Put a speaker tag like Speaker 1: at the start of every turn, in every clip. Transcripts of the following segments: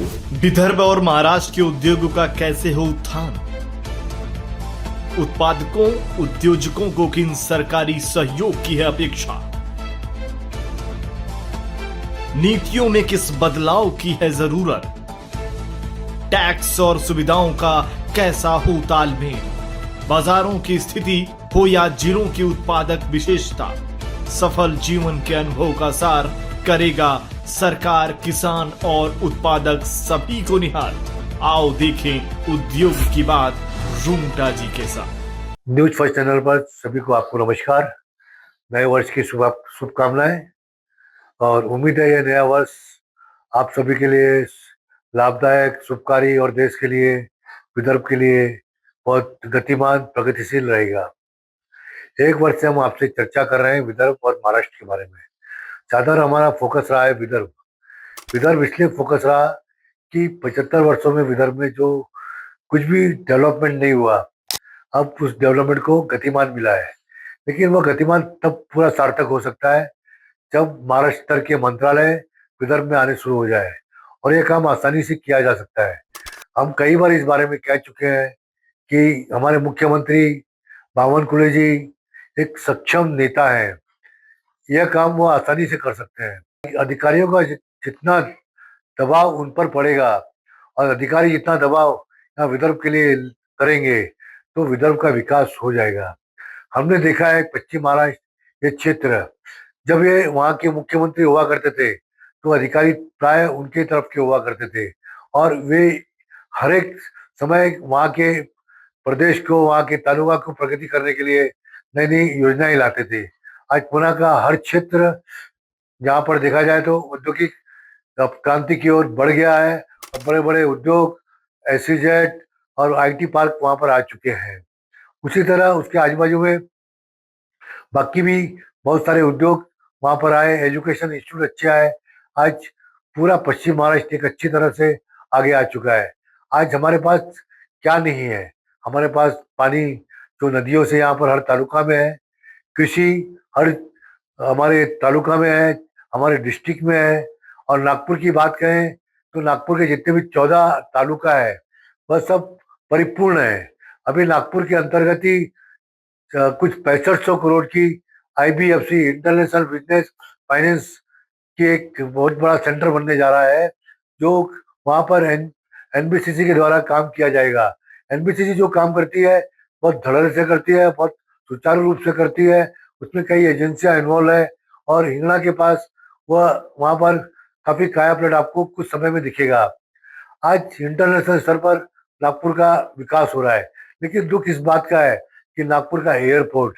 Speaker 1: विदर्भ और महाराष्ट्र के उद्योगों का कैसे हो उत्थान? उत्पादकों उद्योजकों को किन सरकारी सहयोग की है अपेक्षा? नीतियों में किस बदलाव की है जरूरत? टैक्स और सुविधाओं का कैसा हो तालमेल? बाजारों की स्थिति हो या जिलों की उत्पादक विशेषता, सफल जीवन के अनुभव का सार करेगा सरकार, किसान और उत्पादक सभी को निहाल। आओ देखें उद्योग की बात रूंगटा जी के साथ।
Speaker 2: न्यूज फर्स्ट चैनल पर सभी को आपको नमस्कार। नए वर्ष की शुभकामनाएं और उम्मीद है यह नया वर्ष आप सभी के लिए लाभदायक, शुभकारी और देश के लिए, विदर्भ के लिए बहुत गतिमान, प्रगतिशील रहेगा। एक वर्ष से हम आपसे चर्चा कर रहे हैं विदर्भ और महाराष्ट्र के बारे में। ज्यादातर हमारा फोकस रहा है विदर्भ। विदर्भ इसलिए फोकस रहा कि 75 वर्षों में विदर्भ में जो कुछ भी डेवलपमेंट नहीं हुआ, अब उस डेवलपमेंट को गतिमान मिला है। लेकिन वह गतिमान तब पूरा सार्थक हो सकता है जब महाराष्ट्र स्तर के मंत्रालय विदर्भ में आने शुरू हो जाए, और यह काम आसानी से किया जा सकता है। हम कई बार इस बारे में कह चुके हैं कि हमारे मुख्यमंत्री बावनकुळे जी एक सक्षम नेता है। यह काम वो आसानी से कर सकते हैं। अधिकारियों का जितना दबाव उन पर पड़ेगा और अधिकारी जितना दबाव यहाँ विदर्भ के लिए करेंगे तो विदर्भ का विकास हो जाएगा। हमने देखा है पश्चिम महाराष्ट्र ये क्षेत्र, जब ये वहाँ के मुख्यमंत्री हुआ करते थे तो अधिकारी प्राय उनके तरफ के हुआ करते थे, और वे हर एक समय वहाँ के प्रदेश को, वहाँ के तालुका को प्रगति करने के लिए नई नई योजनाएं लाते थे। आज पुणे का हर क्षेत्र जहाँ पर देखा जाए तो औद्योगिक क्रांति की ओर बढ़ गया है, और बड़े बड़े उद्योग, एसईजेड और आईटी पार्क वहाँ पर आ चुके हैं। उसी तरह उसके आजू बाजू में बाकी भी बहुत सारे उद्योग वहाँ पर आए, एजुकेशन इंस्टीट्यूट अच्छे आए। आज पूरा पश्चिम महाराष्ट्र एक अच्छी तरह से आगे आ चुका है। आज हमारे पास क्या नहीं है? हमारे पास पानी जो नदियों से यहाँ पर हर तालुका में है, कृषि हर हमारे तालुका में है, हमारे डिस्ट्रिक्ट में है। और नागपुर की बात करें तो नागपुर के जितने भी 14 तालुका है वह सब परिपूर्ण है। अभी नागपुर के अंतर्गत ही कुछ 6500 करोड़ की आईबीएफसी, इंटरनेशनल बिजनेस फाइनेंस की एक बहुत बड़ा सेंटर बनने जा रहा है, जो वहां पर एनबीसीसी के द्वारा काम किया जाएगा। एनबीसीसी जो काम करती है बहुत धड़ल्ले से करती है, बहुत सुचारू रूप से करती है। उसमें कई एजेंसियां इन्वॉल्व है, और हिंगणा के पास वह वहां पर काफी काया पलट आपको कुछ समय में दिखेगा। आज इंटरनेशनल स्तर पर नागपुर का विकास हो रहा है, लेकिन दुख इस बात का है कि नागपुर का एयरपोर्ट,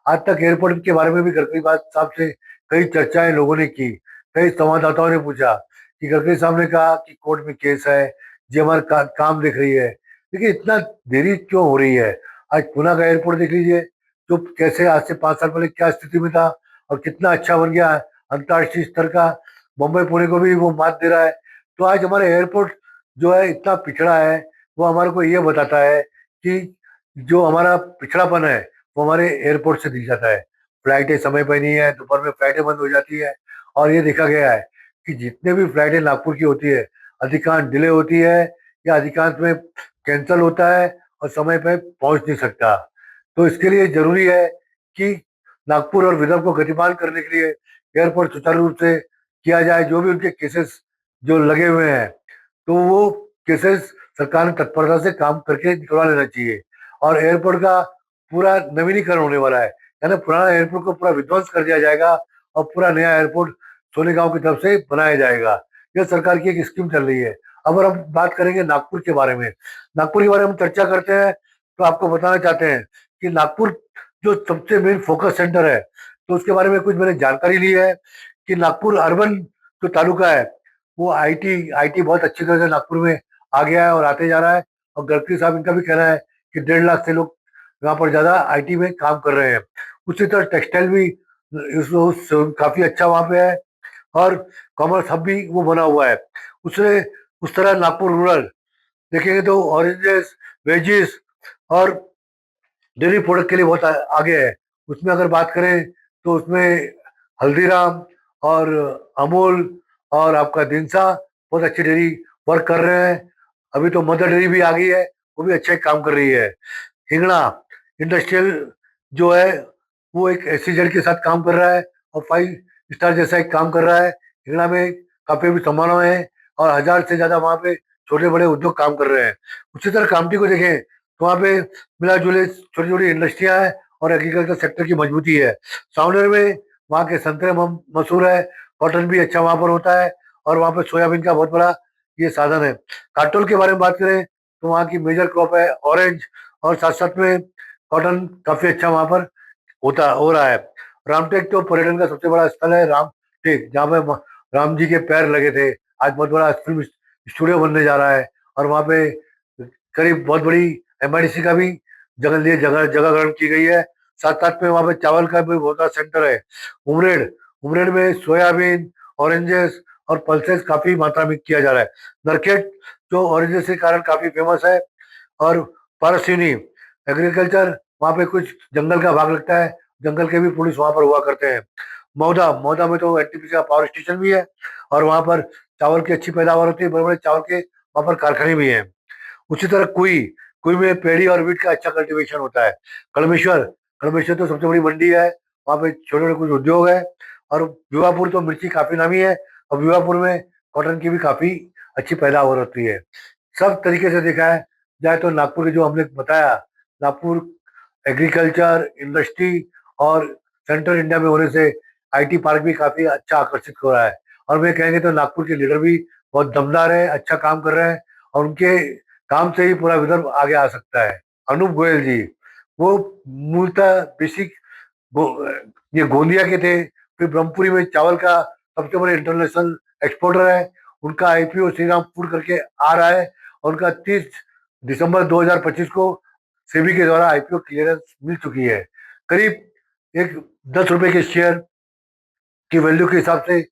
Speaker 2: आज तक एयरपोर्ट के बारे में भी गडकरी साहब से कई चर्चाएं लोगों ने की। कई संवाददाताओं ने पूछा कि गडकरी साहब ने कहा कि कोर्ट में केस है, जी हमारा काम देख रही है, लेकिन इतना देरी क्यों हो रही है? आज पुणे का एयरपोर्ट देख लीजिए, जो कैसे आज से 5 साल पहले क्या स्थिति में था और कितना अच्छा बन गया है, अंतर्राष्ट्रीय स्तर का। मुंबई पुणे को भी वो मात दे रहा है। तो आज हमारा एयरपोर्ट जो है इतना पिछड़ा है, वो हमारे को ये बताता है कि जो हमारा पिछड़ापन है वो हमारे एयरपोर्ट से दिख जाता है। फ्लाइटें समय पर नहीं है, दोपहर में फ्लाइटें बंद हो जाती है, और ये देखा गया है कि जितने भी फ्लाइटें नागपुर की होती है अधिकांश डिले होती है, या अधिकांश में कैंसिल होता है और समय पर पहुंच नहीं सकता। तो इसके लिए जरूरी है कि नागपुर और विदर्भ को गतिमान करने के लिए एयरपोर्ट सुचारू रूप से किया जाए। जो भी उनके केसेस जो लगे हुए हैं तो वो केसेस सरकार ने तत्परता से काम करके निकलवा लेना चाहिए। और एयरपोर्ट का पूरा नवीनीकरण होने वाला है, यानी पुराना एयरपोर्ट को पूरा विध्वंस कर दिया जाएगा और पूरा नया एयरपोर्ट सोनेगांव की तरफ से बनाया जाएगा। यह सरकार की एक स्कीम चल रही है। अब अगर हम बात करेंगे नागपुर के बारे में, नागपुर के बारे में हम चर्चा करते हैं तो आपको बताना चाहते हैं कि नागपुर जो सबसे मेन फोकस सेंटर है, तो उसके बारे में कुछ मैंने जानकारी ली है कि नागपुर अर्बन जो तालुका है वो आईटी बहुत अच्छी तरह से नागपुर में आ गया है और आते जा रहा है। और गडकरी साहब इनका भी कहना है कि 1.5 लाख से लोग यहाँ पर ज्यादा आईटी में काम कर रहे हैं। उसी तरह टेक्सटाइल भी काफी अच्छा वहाँ पे है, और कॉमर्स हब भी वो बना हुआ है। उससे उस तरह नागपुर रूरल देखेंगे तो ऑरेंजेस, वेजिस और डेयरी प्रोडक्ट के लिए बहुत आगे है। उसमें अगर बात करें तो उसमें हल्दीराम और अमूल और आपका दिनसा बहुत अच्छी डेयरी वर्क कर रहे हैं। अभी तो मदर डेयरी भी आ गई है, वो भी अच्छा काम कर रही है। हिंगणा इंडस्ट्रियल जो है वो एक एसईजेड के साथ काम कर रहा है और 5 स्टार जैसा एक काम कर रहा है। हिंगणा में काफी भी संभावना है और 1000 से ज्यादा वहाँ पे छोटे बड़े उद्योग काम कर रहे हैं। उसी तरह कामठी को देखें तो वहाँ पे मिला जुले छोटी छोटी इंडस्ट्रियां हैं और एग्रीकल्चर सेक्टर की मजबूती है। सावनेर में वहाँ के संतरे मशहूर है, कॉटन भी अच्छा वहाँ पर होता है और वहाँ पे सोयाबीन का बहुत बड़ा ये साधन है। काटोल के बारे में बात करें तो वहाँ की मेजर क्रॉप है ऑरेंज और साथ साथ में कॉटन काफी अच्छा वहाँ पर होता हो रहा है। रामटेक तो पर्यटन का सबसे बड़ा स्थल है, रामटेक जहाँ पे राम जी के पैर लगे थे। आज बहुत बड़ा फिल्म स्टूडियो बनने जा रहा है और वहाँ पे करीब बहुत बड़ी एमआईडीसी का भी जगह ग्रहण की गई है। साथ साथ में वहाँ पे चावल का भी बहुत बड़ा सेंटर है। उमरेड उमरेड में सोयाबीन, ऑरेंजेस और पल्सेस काफी मात्रा में किया जा रहा है। नरखेड़ जो ऑरेंजेस के कारण काफी फेमस है। और पारसिनी एग्रीकल्चर, वहाँ पे कुछ जंगल का भाग लगता है, जंगल के भी पुलिस वहाँ पर हुआ करते हैं। मौदा मौदा में तो एनटीपीसी का पावर स्टेशन भी है और वहाँ पर चावल की अच्छी पैदावार होती है, बड़े बड़े चावल के वहाँ पर कारखाने भी हैं। उसी तरह कुई कुई में पेड़ी और वीट का अच्छा कल्टीवेशन होता है। कलमेश्वर कलमेश्वर तो सबसे बड़ी मंडी है, वहाँ पे छोटे छोटे कुछ उद्योग है। और विवापुर तो मिर्ची काफी नामी है और विवापुर में कॉटन की भी काफी अच्छी पैदावार होती है। सब तरीके से देखा है जाए तो नागपुर के जो हमने बताया, नागपुर एग्रीकल्चर इंडस्ट्री और सेंट्रल इंडिया में होने से आईटी पार्क भी काफी अच्छा आकर्षित हो रहा है। और वे कहेंगे तो नागपुर के लीडर भी बहुत दमदार है, अच्छा काम कर रहे हैं और उनके काम से ही पूरा विदर्भ आगे आ सकता है। अनूप गोयल जी वो मूलतः बेसिक ये गोंदिया के थे, फिर ब्रह्मपुरी में चावल का सबसे बड़े इंटरनेशनल एक्सपोर्टर है। उनका आईपीओ श्री राम फूड करके आ रहा है और उनका 30 दिसंबर 2025 को सेबी के द्वारा आईपीओ क्लियरेंस मिल चुकी है। करीब एक 10 रुपए के शेयर की वैल्यू के हिसाब से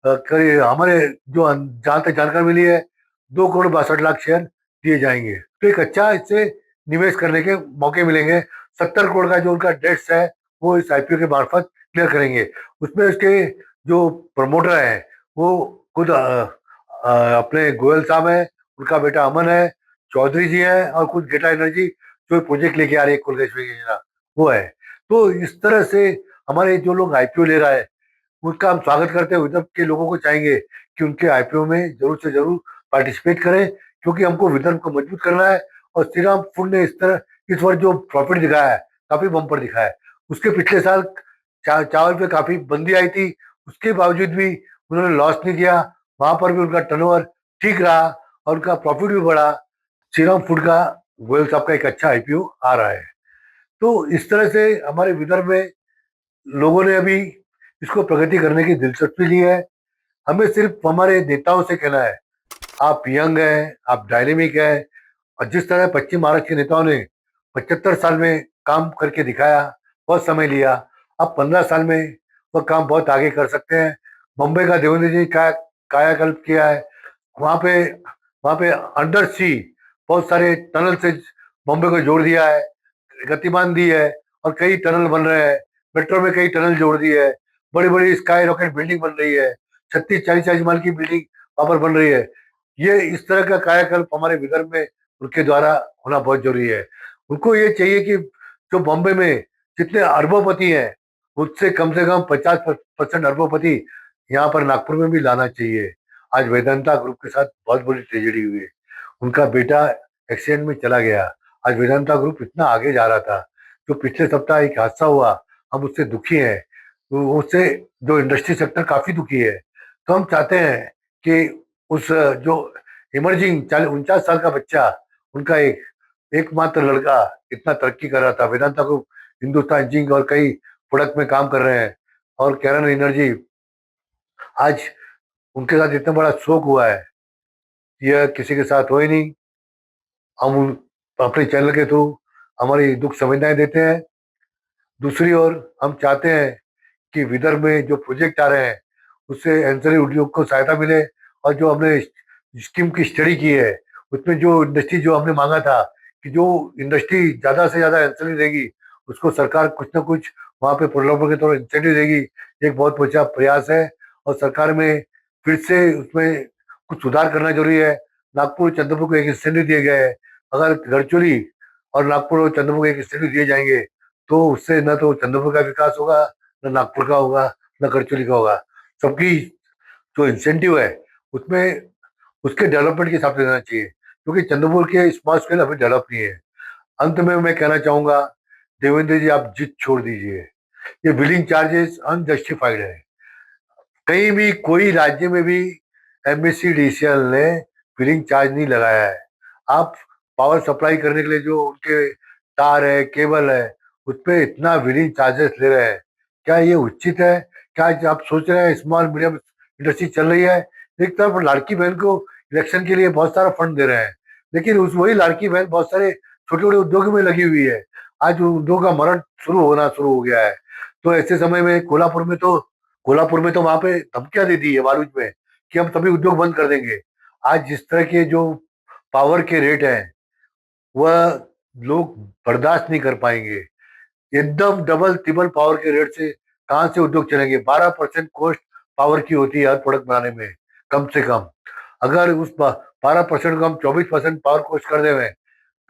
Speaker 2: करीब हमारे जो जहां तक जानकारी मिली है 2 करोड़ 62 लाख शेयर दिए जाएंगे। तो एक अच्छा इससे निवेश करने के मौके मिलेंगे। 70 करोड़ का जो उनका डेट्स है वो इस आईपीओ के मार्फत क्लियर करेंगे। उसमें उसके जो प्रमोटर है वो खुद अपने गोयल साहब है, उनका बेटा अमन है, चौधरी जी है और खुद गेटा एनर्जी जो प्रोजेक्ट लेके आ रही है कुलगेश्वरी योजना वो है। तो इस तरह से हमारे जो लोग आईपीओ ले रहा है उसका हम स्वागत करते हैं। विदर्भ के लोगों को चाहेंगे कि उनके आईपीओ में जरूर से जरूर पार्टिसिपेट करें, क्योंकि हमको विदर्भ को मजबूत करना है। और श्री राम फूड ने इस तरह इस वर्ष जो प्रॉफिट दिखाया है काफी बम्पर दिखाया है। उसके पिछले साल चावल पे काफी बंदी आई थी, उसके बावजूद भी उन्होंने लॉस नहीं किया, वहां पर भी उनका टर्नओवर ठीक रहा और उनका प्रॉफिट भी बढ़ा। श्री राम फूड का गोयल साहब का एक अच्छा आईपीओ आ रहा है। तो इस तरह से हमारे विदर्भ में लोगों ने अभी इसको प्रगति करने की दिलचस्पी ली है। हमें सिर्फ हमारे नेताओं से कहना है, आप यंग हैं, आप डायनेमिक हैं और जिस तरह पश्चिम महाराष्ट्र के नेताओं ने 75 साल में काम करके दिखाया, बहुत समय लिया, अब 15 साल में वह काम बहुत आगे कर सकते हैं। मुंबई का देवेंद्र जी का कायाकल्प किया है। वहाँ पे वहाँ पे अंडर सी बहुत सारे टनल से बॉम्बे को जोड़ दिया है, गतिमान दी है और कई टनल बन रहे हैं। मेट्रो में कई टनल जोड़ दी है, बड़ी बड़ी स्काई रॉकेट बिल्डिंग बन रही है, 36 40 40 माल की बिल्डिंग वहां पर बन रही है। ये इस तरह का कायाकल्प हमारे विदर्भ में उनके द्वारा होना बहुत जरूरी है। उनको ये चाहिए कि जो बॉम्बे में जितने अरबोपति हैं उससे कम से कम 50% अरबोपति यहाँ पर नागपुर में भी लाना चाहिए। आज वेदांता ग्रुप के साथ बहुत बड़ी ट्रेजेडी हुई है, उनका बेटा एक्सीडेंट में चला गया। आज वेदांता ग्रुप इतना आगे जा रहा था, जो पिछले सप्ताह एक हादसा हुआ हम उससे दुखी हैं। तो उससे जो इंडस्ट्री सेक्टर काफी दुखी है। तो हम चाहते हैं कि उस जो इमर्जिंग 49 साल का बच्चा, उनका एकमात्र लड़का इतना तरक्की कर रहा था, वेदांता ग्रुप हिंदुस्तान जिंक और कई प्रोडक्ट में काम कर रहे हैं और कैरन एनर्जी, आज उनके साथ इतना बड़ा शोक हुआ है, यह किसी के साथ हो ही नहीं। हम अपने चैनल के थ्रू हमारी दुख संवेदनाएं देते हैं। दूसरी ओर हम चाहते हैं कि विदर्भ में जो प्रोजेक्ट आ रहे हैं उससे एंसरी उद्योग को सहायता मिले और जो हमने स्कीम की स्टडी की है उसमें जो इंडस्ट्री जो हमने मांगा था कि जो इंडस्ट्री ज्यादा से ज्यादा एंसरी देगी उसको सरकार कुछ ना कुछ वहाँ पे प्रलोभन के तौर इंसेंटिव देगी, एक बहुत अच्छा प्रयास है। और सरकार में फिर से उसमें कुछ सुधार करना जरूरी है। नागपुर चंद्रपुर को एक इंसेंटिव दिए गए हैं। अगर गढ़चिरौली और नागपुर और चंद्रपुर को एक इंसेंटिव दिए जाएंगे तो उससे न तो चंद्रपुर का विकास होगा, न नागपुर का होगा, न गढ़चिरौली का होगा। सबकी जो इंसेंटिव है उसमें उसके डेवलपमेंट के हिसाब से देना चाहिए, क्योंकि चंद्रपुर के स्मॉल स्केल अभी डेवलप नहीं है। अंत में मैं कहना चाहूंगा, देवेंद्र जी आप जिद छोड़ दीजिए। ये बिलिंग चार्जेस अनजस्टिफाइड है। कहीं भी कोई राज्य में भी एमएससीडीसीएल ने बिलिंग चार्ज नहीं लगाया है। आप पावर सप्लाई करने के लिए जो उनके तार है, केबल है, उस पर इतना बिलिंग चार्जेस ले रहे हैं, क्या ये उचित है? क्या आप सोच रहे हैं स्मॉल मीडियम इंडस्ट्री चल रही है? एक तरफ लाड़की बहन को इलेक्शन के लिए बहुत सारा फंड दे रहे हैं, लेकिन उस वही लाड़की बहन बहुत सारे छोटे छोटे उद्योगों में लगी हुई है। आज उद्योग का मरण शुरू हो गया है। तो ऐसे समय में कोल्हापुर में तो वहां पे धमकियां दे दी है बारूद में कि हम सभी उद्योग बंद कर देंगे। आज जिस तरह के जो पावर के रेट हैं वह लोग बर्दाश्त नहीं कर पाएंगे। एकदम डबल ट्रिपल पावर के रेट से कहाँ से उद्योग चलेंगे? 12% कॉस्ट पावर की होती है हर प्रोडक्ट बनाने में, कम से कम। अगर उस 12% को हम 24% पावर कॉस्ट कर दें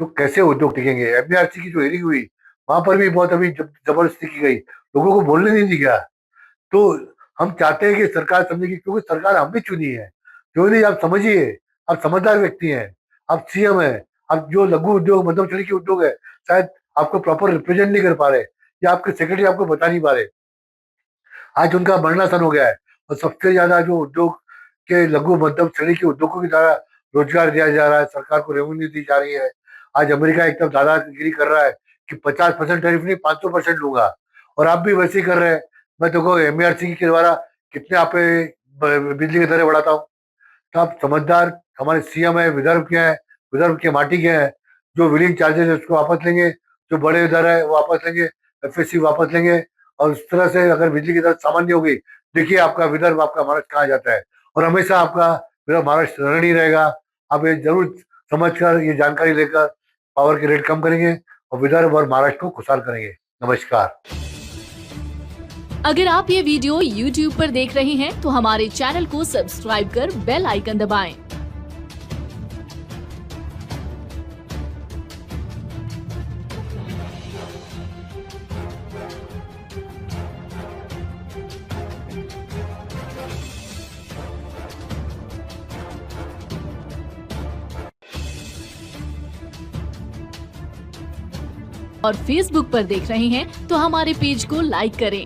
Speaker 2: तो कैसे उद्योग टिकेंगे? एमबीआरसी की जो हियरिंग हुई वहां पर भी बहुत अभी जबरदस्ती की गई, लोगों को बोलने नहीं दिया। तो हम चाहते हैं कि सरकार समझेगी, क्योंकि सरकार हम भी चुनी है। क्यों नहीं? आप समझिए, आप समझदार व्यक्ति हैं, आप सीएम हैं, आप जो लघु उद्योग मध्यम श्रेणी के उद्योग है शायद आपको प्रॉपर रिप्रेजेंट नहीं कर पा रहे, या आपके सेक्रेटरी आपको बता नहीं पा रहे। आज उनका मरणासन हो गया है, और सबसे ज्यादा जो उद्योग के लघु मध्यम श्रेणी के उद्योगों की द्वारा रोजगार दिया जा रहा है, सरकार को रेवेन्यू दी जा रही है। आज अमेरिका एक तरफ दादागिरी कर रहा है कि 50% टैरिफ नहीं 500% लूंगा, और आप भी वैसे ही कर रहे हैं। मैं देखो एमएआरसी के द्वारा कितने आप बिजली की दरें बढ़ाता हूँ। तो आप समझदार हमारे सीएम है, विदर्भ के हैं, विदर्भ के माटी के हैं, जो विलिंग चार्जेस है उसको वापस लेंगे, जो बड़े दर है वो वापस लेंगे, एफएससी वापस लेंगे, और उस तरह से अगर बिजली की दर सामान्य होगी, देखिए आपका विदर्भ, आपका महाराष्ट्र कहाँ जाता है। और हमेशा आपका विदर्भ महाराष्ट्र रणनीति रहेगा। आप ये जरूर समझकर, ये जानकारी लेकर पावर के रेट कम करेंगे और विदर्भ और महाराष्ट्र को खुशहाल करेंगे। नमस्कार।
Speaker 3: अगर आप ये वीडियो YouTube पर देख रहे हैं तो हमारे चैनल को सब्सक्राइब कर बेल आइकन दबाएं। और Facebook पर देख रहे हैं तो हमारे पेज को लाइक करें।